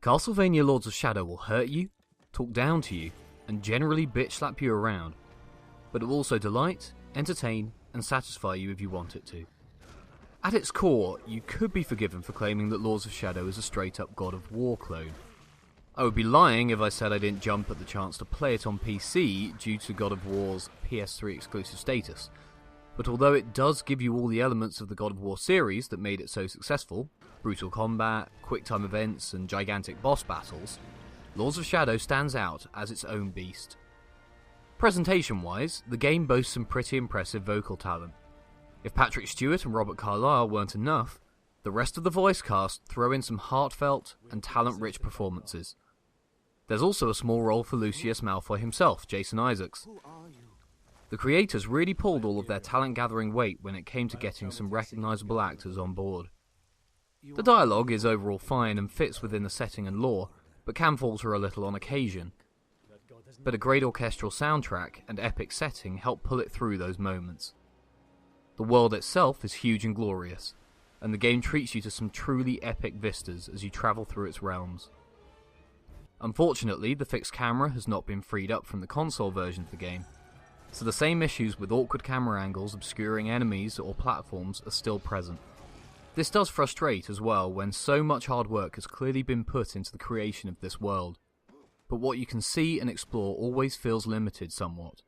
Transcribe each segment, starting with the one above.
Castlevania Lords of Shadow will hurt you, talk down to you, and generally bitch slap you around, but it will also delight, entertain, and satisfy you if you want it to. At its core, you could be forgiven for claiming that Lords of Shadow is a straight up God of War clone. I would be lying if I said I didn't jump at the chance to play it on PC due to God of War's PS3 exclusive status, but although it does give you all the elements of the God of War series that made it so successful, brutal combat, quick-time events, and gigantic boss battles, Lords of Shadow stands out as its own beast. Presentation-wise, the game boasts some pretty impressive vocal talent. If Patrick Stewart and Robert Carlyle weren't enough, the rest of the voice cast throw in some heartfelt and talent-rich performances. There's also a small role for Lucius Malfoy himself, Jason Isaacs. The creators really pulled all of their talent-gathering weight when it came to getting some recognisable actors on board. The dialogue is overall fine and fits within the setting and lore, but can falter a little on occasion. But a great orchestral soundtrack and epic setting help pull it through those moments. The world itself is huge and glorious, and the game treats you to some truly epic vistas as you travel through its realms. Unfortunately, the fixed camera has not been freed up from the console version of the game, so the same issues with awkward camera angles obscuring enemies or platforms are still present. This does frustrate as well when so much hard work has clearly been put into the creation of this world, but what you can see and explore always feels limited somewhat.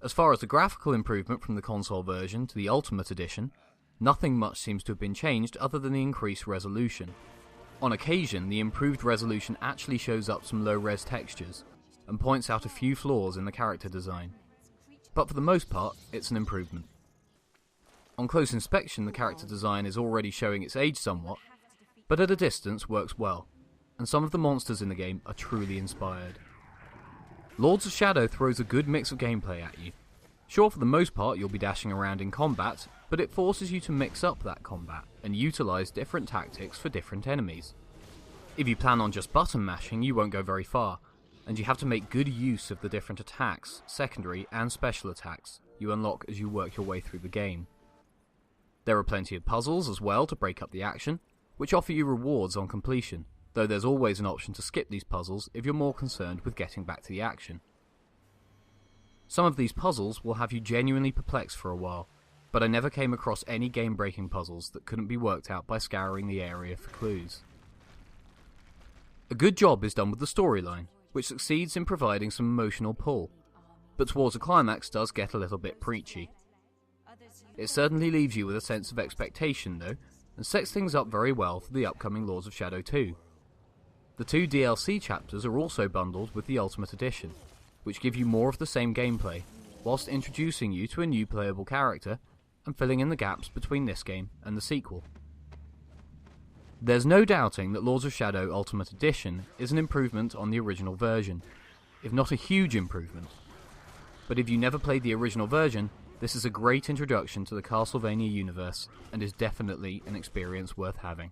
As far as the graphical improvement from the console version to the Ultimate Edition, nothing much seems to have been changed other than the increased resolution. On occasion, the improved resolution actually shows up some low-res textures, and points out a few flaws in the character design. But for the most part, it's an improvement. On close inspection, the character design is already showing its age somewhat, but at a distance works well, and some of the monsters in the game are truly inspired. Lords of Shadow throws a good mix of gameplay at you. Sure, for the most part you'll be dashing around in combat, but it forces you to mix up that combat and utilise different tactics for different enemies. If you plan on just button mashing, you won't go very far, and you have to make good use of the different attacks, secondary and special attacks, you unlock as you work your way through the game. There are plenty of puzzles as well to break up the action, which offer you rewards on completion, though there's always an option to skip these puzzles if you're more concerned with getting back to the action. Some of these puzzles will have you genuinely perplexed for a while, but I never came across any game-breaking puzzles that couldn't be worked out by scouring the area for clues. A good job is done with the storyline, which succeeds in providing some emotional pull, but towards the climax does get a little bit preachy. It certainly leaves you with a sense of expectation though, and sets things up very well for the upcoming Lords of Shadow 2. The 2 DLC chapters are also bundled with the Ultimate Edition, which give you more of the same gameplay, whilst introducing you to a new playable character and filling in the gaps between this game and the sequel. There's no doubting that Lords of Shadow Ultimate Edition is an improvement on the original version, if not a huge improvement. But if you never played the original version, this is a great introduction to the Castlevania universe and is definitely an experience worth having.